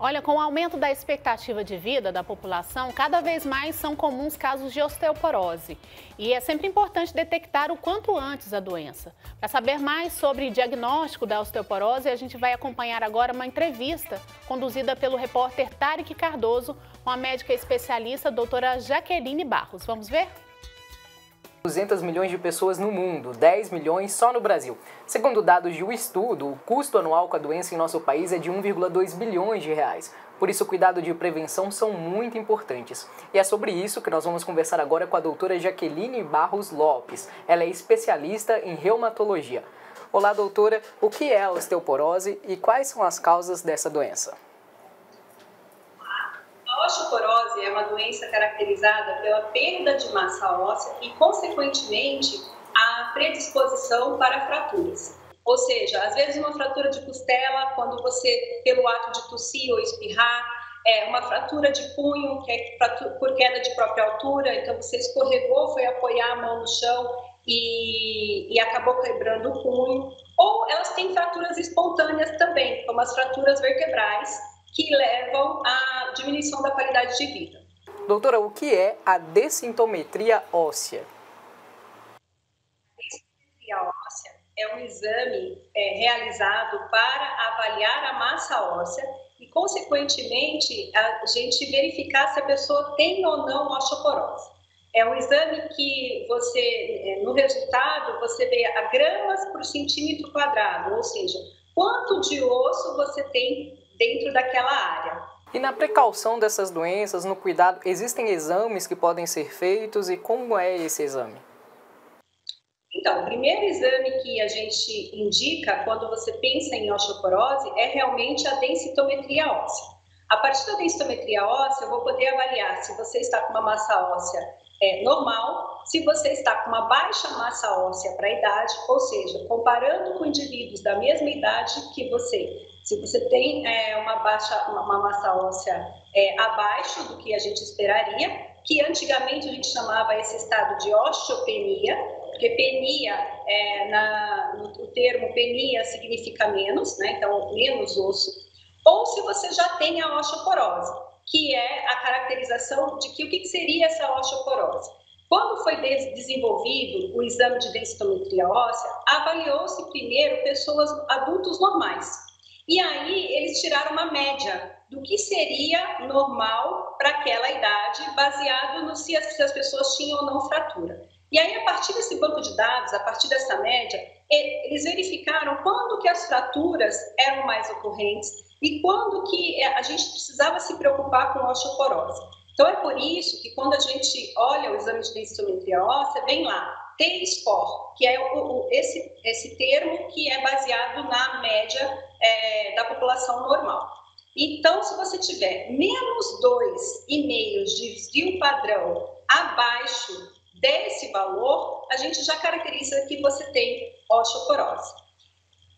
Olha, com o aumento da expectativa de vida da população, cada vez mais são comuns casos de osteoporose. E é sempre importante detectar o quanto antes a doença. Para saber mais sobre diagnóstico da osteoporose, a gente vai acompanhar agora uma entrevista conduzida pelo repórter Tarek Cardoso com a médica especialista doutora Jaqueline Barros. Vamos ver? 200 milhões de pessoas no mundo, 10 milhões só no Brasil. Segundo dados de um estudo, o custo anual com a doença em nosso país é de 1,2 bilhões de reais. Por isso, o cuidado de prevenção são muito importantes. E é sobre isso que nós vamos conversar agora com a doutora Jaqueline Barros Lopes. Ela é especialista em reumatologia. Olá, doutora. O que é a osteoporose e quais são as causas dessa doença? A osteoporose é uma doença caracterizada pela perda de massa óssea e, consequentemente, a predisposição para fraturas. Ou seja, às vezes uma fratura de costela, quando você, pelo ato de tossir ou espirrar, uma fratura de punho, que é por queda de própria altura, então você escorregou, foi apoiar a mão no chão e acabou quebrando o punho. Ou elas têm fraturas espontâneas também, como as fraturas vertebrais, que levam à diminuição da qualidade de vida. Doutora, o que é a densitometria óssea? A densitometria óssea é um exame realizado para avaliar a massa óssea e, consequentemente, a gente verificar se a pessoa tem ou não osteoporose. É um exame que você, no resultado, você vê a gramas por centímetro quadrado, ou seja, quanto de osso você tem dentro daquela área. E na precaução dessas doenças, no cuidado, existem exames que podem ser feitos e como é esse exame? Então, o primeiro exame que a gente indica quando você pensa em osteoporose é realmente a densitometria óssea. A partir da densitometria óssea, eu vou poder avaliar se você está com uma massa óssea normal, se você está com uma baixa massa óssea para a idade, ou seja, comparando com indivíduos da mesma idade que você. Se você tem uma massa óssea abaixo do que a gente esperaria, que antigamente a gente chamava esse estado de osteopenia, porque penia, o termo penia significa menos, né? Então menos osso, ou se você já tem a osteoporose, que é a caracterização de que o que seria essa osteoporose. Quando foi desenvolvido o exame de densitometria óssea, avaliou-se primeiro pessoas adultos normais. E aí eles tiraram uma média do que seria normal para aquela idade, baseado no se as pessoas tinham ou não fratura. E aí, a partir desse banco de dados, a partir dessa média, eles verificaram quando que as fraturas eram mais ocorrentes e quando que a gente precisava se preocupar com a osteoporose. Então, é por isso que quando a gente olha o exame de densitometria óssea, vem lá, T-score, que é esse termo que é baseado na média da população normal. Então, se você tiver menos 2,5 de desvio padrão abaixo desse valor, a gente já caracteriza que você tem osteoporose.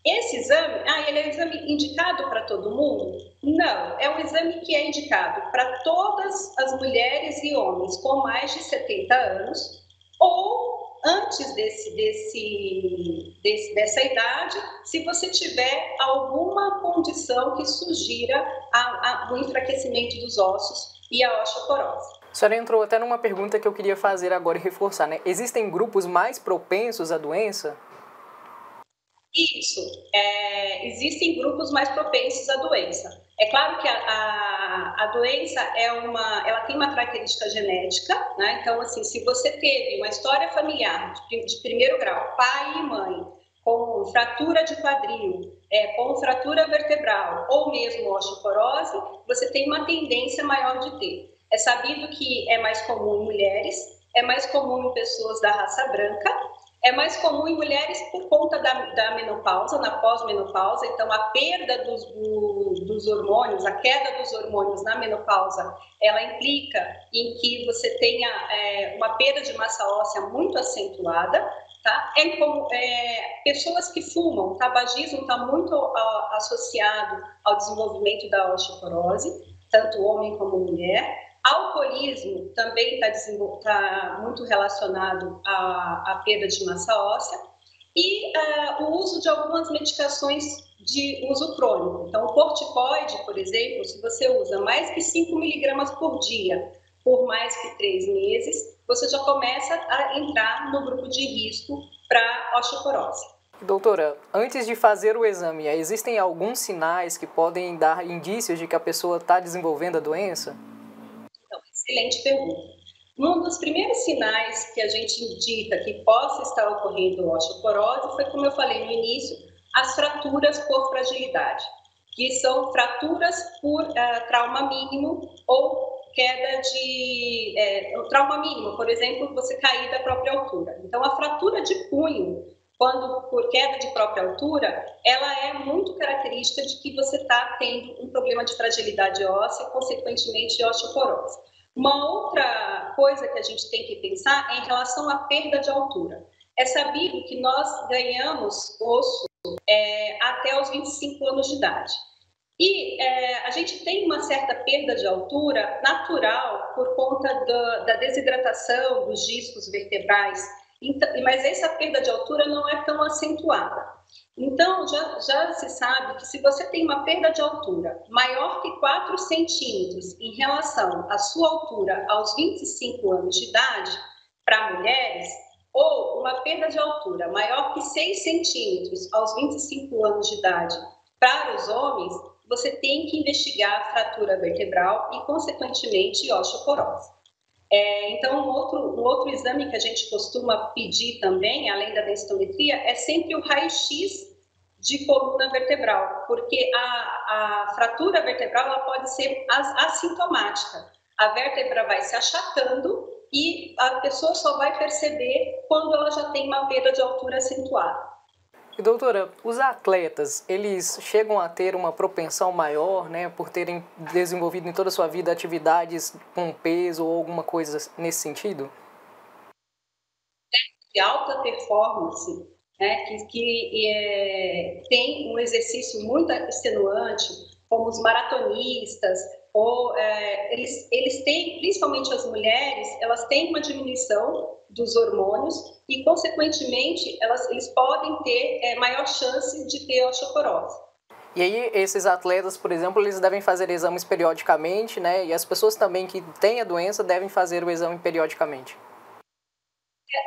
Esse exame, ele é um exame indicado para todo mundo? Não, é um exame que é indicado para todas as mulheres e homens com mais de 70 anos ou antes dessa idade, se você tiver alguma condição que sugira o enfraquecimento dos ossos e a osteoporose. A senhora entrou até numa pergunta que eu queria fazer agora e reforçar, né? Existem grupos mais propensos à doença? Isso, existem grupos mais propensos à doença. É claro que a doença ela tem uma característica genética, né? Então, assim, se você teve uma história familiar de primeiro grau, pai e mãe, com fratura de quadril, com fratura vertebral ou mesmo osteoporose, você tem uma tendência maior de ter. É sabido que é mais comum em mulheres, é mais comum em pessoas da raça branca, é mais comum em mulheres por conta da menopausa, na pós-menopausa. Então, a perda dos hormônios, a queda dos hormônios na menopausa, ela implica em que você tenha uma perda de massa óssea muito acentuada. Tá? Pessoas que fumam, o tabagismo está muito associado ao desenvolvimento da osteoporose, tanto homem como mulher. Alcoolismo também está muito relacionado à perda de massa óssea. e o uso de algumas medicações de uso crônico. Então, o corticoide, por exemplo, se você usa mais que 5 miligramas por dia por mais que 3 meses, você já começa a entrar no grupo de risco para osteoporose. Doutora, antes de fazer o exame, existem alguns sinais que podem dar indícios de que a pessoa está desenvolvendo a doença? Então, excelente pergunta. Um dos primeiros sinais que a gente indica que possa estar ocorrendo osteoporose foi, como eu falei no início, as fraturas por fragilidade, que são fraturas por trauma mínimo ou queda de trauma mínimo, por exemplo, você cair da própria altura. Então, a fratura de punho, quando por queda de própria altura, ela é muito característica de que você está tendo um problema de fragilidade óssea, consequentemente osteoporose. Uma outra coisa que a gente tem que pensar é em relação à perda de altura. É sabido que nós ganhamos osso até os 25 anos de idade. E a gente tem uma certa perda de altura natural por conta da desidratação dos discos vertebrais, mas essa perda de altura não é tão acentuada. Então, já se sabe que se você tem uma perda de altura maior que 4 centímetros em relação à sua altura aos 25 anos de idade, para mulheres, ou uma perda de altura maior que 6 centímetros aos 25 anos de idade para os homens, você tem que investigar a fratura vertebral e, consequentemente, osteoporose. Então, um outro exame que a gente costuma pedir também, além da densitometria, é sempre o raio-x de coluna vertebral, porque a fratura vertebral ela pode ser assintomática. A vértebra vai se achatando e a pessoa só vai perceber quando ela já tem uma perda de altura acentuada. E doutora, os atletas, eles chegam a ter uma propensão maior, né, por terem desenvolvido em toda a sua vida atividades com peso ou alguma coisa nesse sentido? De alta performance, né, que tem um exercício muito extenuante, como os maratonistas, ou eles têm, principalmente as mulheres, elas têm uma diminuição dos hormônios e, consequentemente, eles podem ter maior chance de ter osteoporose. E aí, esses atletas, por exemplo, eles devem fazer exames periodicamente, né? E as pessoas também que têm a doença devem fazer o exame periodicamente.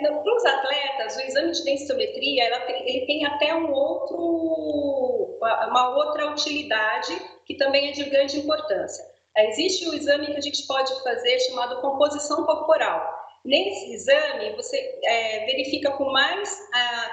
Para os atletas, o exame de densitometria ele tem até uma outra utilidade que também é de grande importância. Existe um exame que a gente pode fazer chamado composição corporal. Nesse exame, você verifica com mais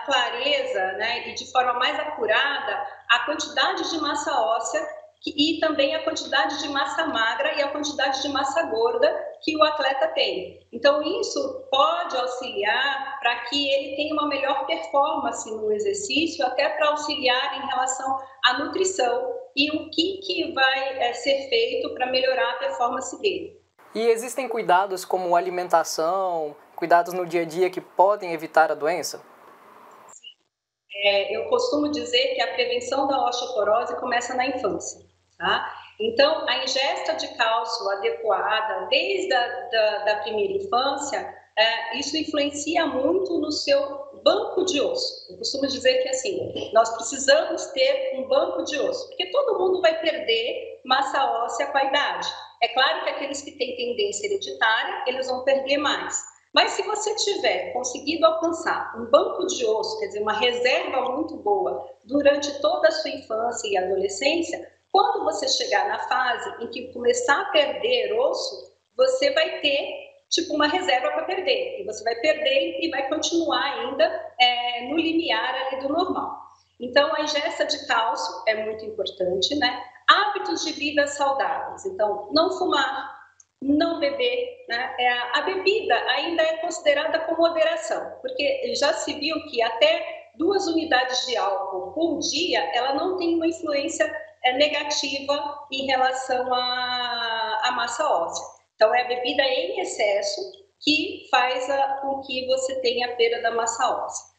clareza, né, e de forma mais acurada a quantidade de massa óssea e também a quantidade de massa magra e a quantidade de massa gorda que o atleta tem. Então, isso pode auxiliar para que ele tenha uma melhor performance no exercício, até para auxiliar em relação à nutrição e o que vai ser feito para melhorar a performance dele. E existem cuidados como alimentação, cuidados no dia a dia que podem evitar a doença? Sim. Eu costumo dizer que a prevenção da osteoporose começa na infância, tá? Então, a ingesta de cálcio adequada desde a primeira infância, isso influencia muito no seu banco de osso. Eu costumo dizer que, assim, nós precisamos ter um banco de osso, porque todo mundo vai perder massa óssea com a idade. É claro que aqueles que têm tendência hereditária, eles vão perder mais. Mas se você tiver conseguido alcançar um banco de osso, quer dizer, uma reserva muito boa durante toda a sua infância e adolescência, quando você chegar na fase em que começar a perder osso, você vai ter tipo uma reserva para perder. E você vai perder e vai continuar ainda no limiar ali do normal. Então, a ingesta de cálcio é muito importante, né? Hábitos de vida saudáveis. Então, não fumar, não beber, né? A bebida ainda é considerada com moderação, porque já se viu que até 2 unidades de álcool por dia, ela não tem uma influência negativa em relação à massa óssea. Então, é a bebida em excesso que faz com que você tenha perda da massa óssea.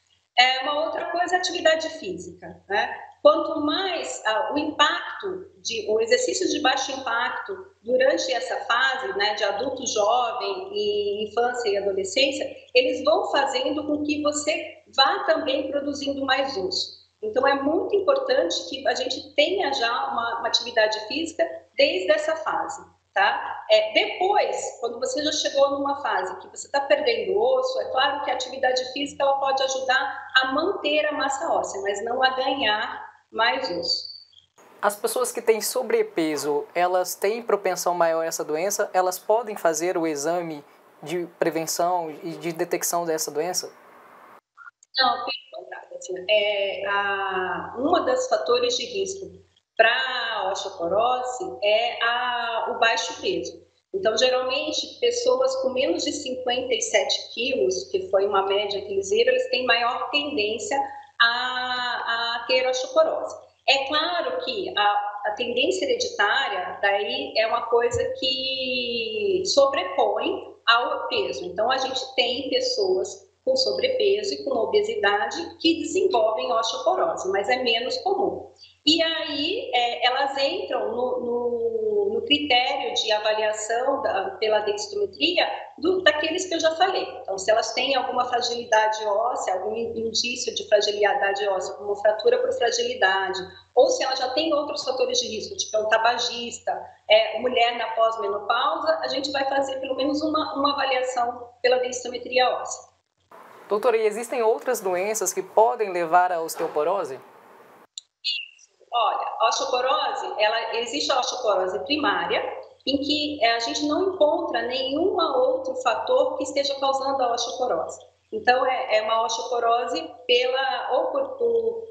Uma outra coisa é a atividade física, né? quanto mais o impacto, o exercício de baixo impacto durante essa fase, né, de adulto jovem e infância e adolescência, eles vão fazendo com que você vá também produzindo mais osso. Então, é muito importante que a gente tenha já uma atividade física desde essa fase, tá? Depois, quando você já chegou numa fase que você está perdendo osso, é claro que a atividade física ela pode ajudar a manter a massa óssea, mas não a ganhar mais osso. As pessoas que têm sobrepeso, elas têm propensão maior a essa doença? Elas podem fazer o exame de prevenção e de detecção dessa doença? Não, pelo contrário. Assim, uma das fatores de risco para a osteoporose é o baixo peso. Então, geralmente, pessoas com menos de 57 quilos, que foi uma média que eles viram, eles têm maior tendência a ter osteoporose. É claro que a tendência hereditária, daí é uma coisa que sobrepõe ao peso. Então, a gente tem pessoas com sobrepeso e com obesidade que desenvolvem osteoporose, mas é menos comum. E aí elas entram no critério de avaliação pela densitometria daqueles que eu já falei. Então, se elas têm alguma fragilidade óssea, algum indício de fragilidade óssea, como fratura por fragilidade, ou se ela já tem outros fatores de risco, tipo um tabagista, mulher na pós-menopausa, a gente vai fazer pelo menos uma avaliação pela densitometria óssea. Doutora, e existem outras doenças que podem levar à osteoporose? Olha, a osteoporose, existe a osteoporose primária, em que a gente não encontra nenhum outro fator que esteja causando a osteoporose. Então, é uma osteoporose ou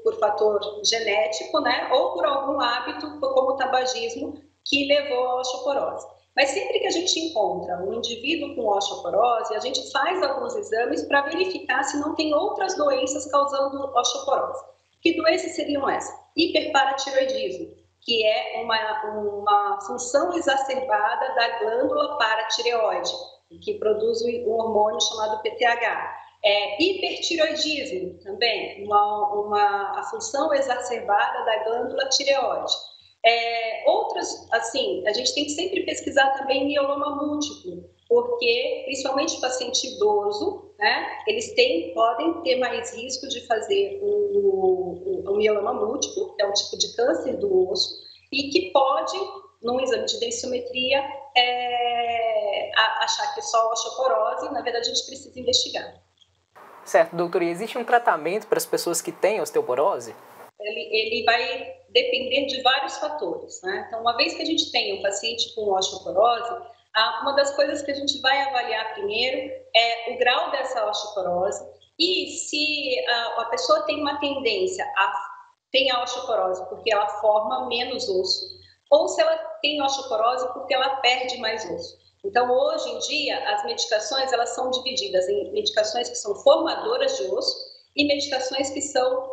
por fator genético, né, ou por algum hábito, como o tabagismo, que levou à osteoporose. Mas sempre que a gente encontra um indivíduo com osteoporose, a gente faz alguns exames para verificar se não tem outras doenças causando osteoporose. Que doenças seriam essas? Hiperparatireoidismo, que é uma função exacerbada da glândula paratireoide, que produz um hormônio chamado PTH. Hipertireoidismo também, a função exacerbada da glândula tireoide. Outras, assim, a gente tem que sempre pesquisar também mieloma múltiplo, porque, principalmente o paciente idoso, né, eles podem ter mais risco de fazer um mieloma múltiplo, que é um tipo de câncer do osso, e que pode, num exame de densitometria, achar que é só osteoporose, na verdade a gente precisa investigar. Certo, doutora, e existe um tratamento para as pessoas que têm osteoporose? Ele vai depender de vários fatores, né? Então, uma vez que a gente tem um paciente com osteoporose, uma das coisas que a gente vai avaliar primeiro é o grau dessa osteoporose e se a pessoa tem uma tendência tem a osteoporose porque ela forma menos osso ou se ela tem osteoporose porque ela perde mais osso. Então, hoje em dia, as medicações elas são divididas em medicações que são formadoras de osso e medicações que são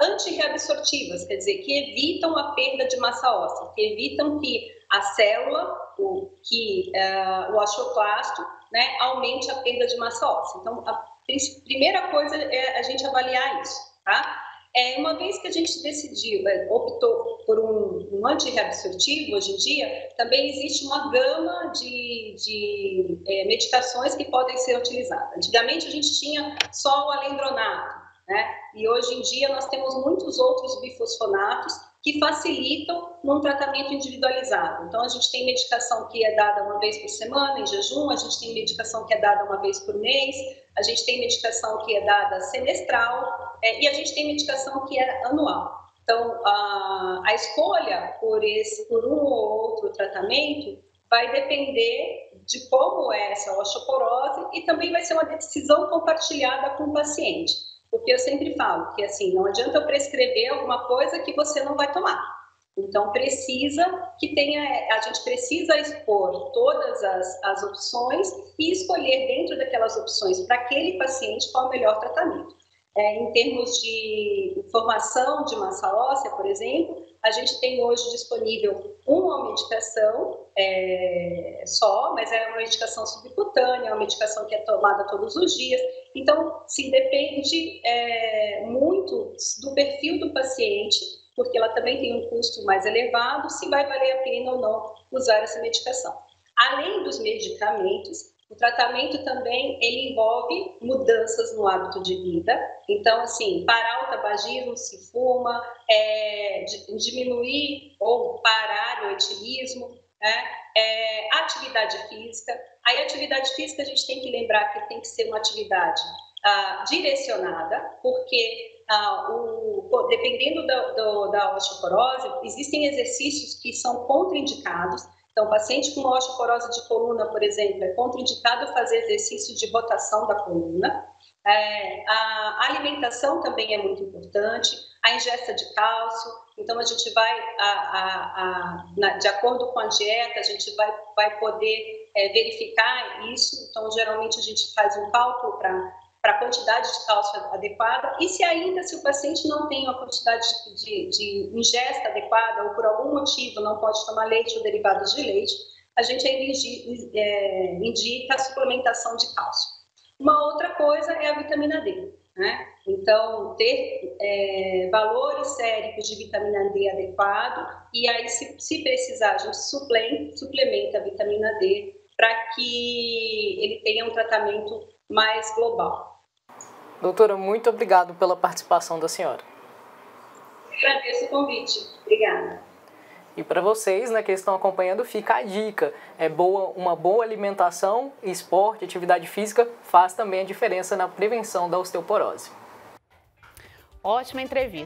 antirreabsortivas, quer dizer, que evitam a perda de massa óssea, que evitam que a célula, o osteoclasto, né, aumente a perda de massa óssea. Então, a primeira coisa é a gente avaliar isso, tá? Uma vez que a gente decidiu, optou por um antirreabsortivo, hoje em dia, também existe uma gama de medicações que podem ser utilizadas. Antigamente, a gente tinha só o alendronato, né? E hoje em dia, nós temos muitos outros bifosfonatos que facilitam num tratamento individualizado. Então, a gente tem medicação que é dada uma vez por semana, em jejum, a gente tem medicação que é dada uma vez por mês, a gente tem medicação que é dada semestral, e a gente tem medicação que é anual. Então, a escolha por um ou outro tratamento vai depender de como é essa osteoporose e também vai ser uma decisão compartilhada com o paciente. Porque eu sempre falo que, assim, não adianta eu prescrever alguma coisa que você não vai tomar. Então, a gente precisa expor todas as opções e escolher dentro daquelas opções para aquele paciente qual é o melhor tratamento. Em termos de formação de massa óssea, por exemplo, a gente tem hoje disponível uma medicação só, mas é uma medicação subcutânea, é uma medicação que é tomada todos os dias. Então, depende muito do perfil do paciente porque ela também tem um custo mais elevado, se vai valer a pena ou não usar essa medicação. Além dos medicamentos, o tratamento também ele envolve mudanças no hábito de vida. Então, assim, parar o tabagismo, se fuma, diminuir ou parar o etilismo, né? Atividade física. Aí, atividade física, a gente tem que lembrar que tem que ser uma atividade direcionada, porque dependendo da osteoporose, existem exercícios que são contraindicados. Então, paciente com osteoporose de coluna, por exemplo, é contraindicado fazer exercício de rotação da coluna. A alimentação também é muito importante, a ingesta de cálcio. Então, a gente vai, de acordo com a dieta, a gente vai poder verificar isso. Então, geralmente, a gente faz um cálculo para a quantidade de cálcio adequada, e se o paciente não tem uma quantidade de ingesta adequada, ou por algum motivo não pode tomar leite ou derivados de leite, a gente ainda indica a suplementação de cálcio. Uma outra coisa é a vitamina D, né? Então, ter valores séricos de vitamina D adequado, e aí, se precisar, a gente suplementa a vitamina D para que ele tenha um tratamento mais global. Doutora, muito obrigado pela participação da senhora. Agradeço o convite. Obrigada. E para vocês, né, que estão acompanhando, fica a dica. Uma boa alimentação, esporte, atividade física faz também a diferença na prevenção da osteoporose. Ótima entrevista.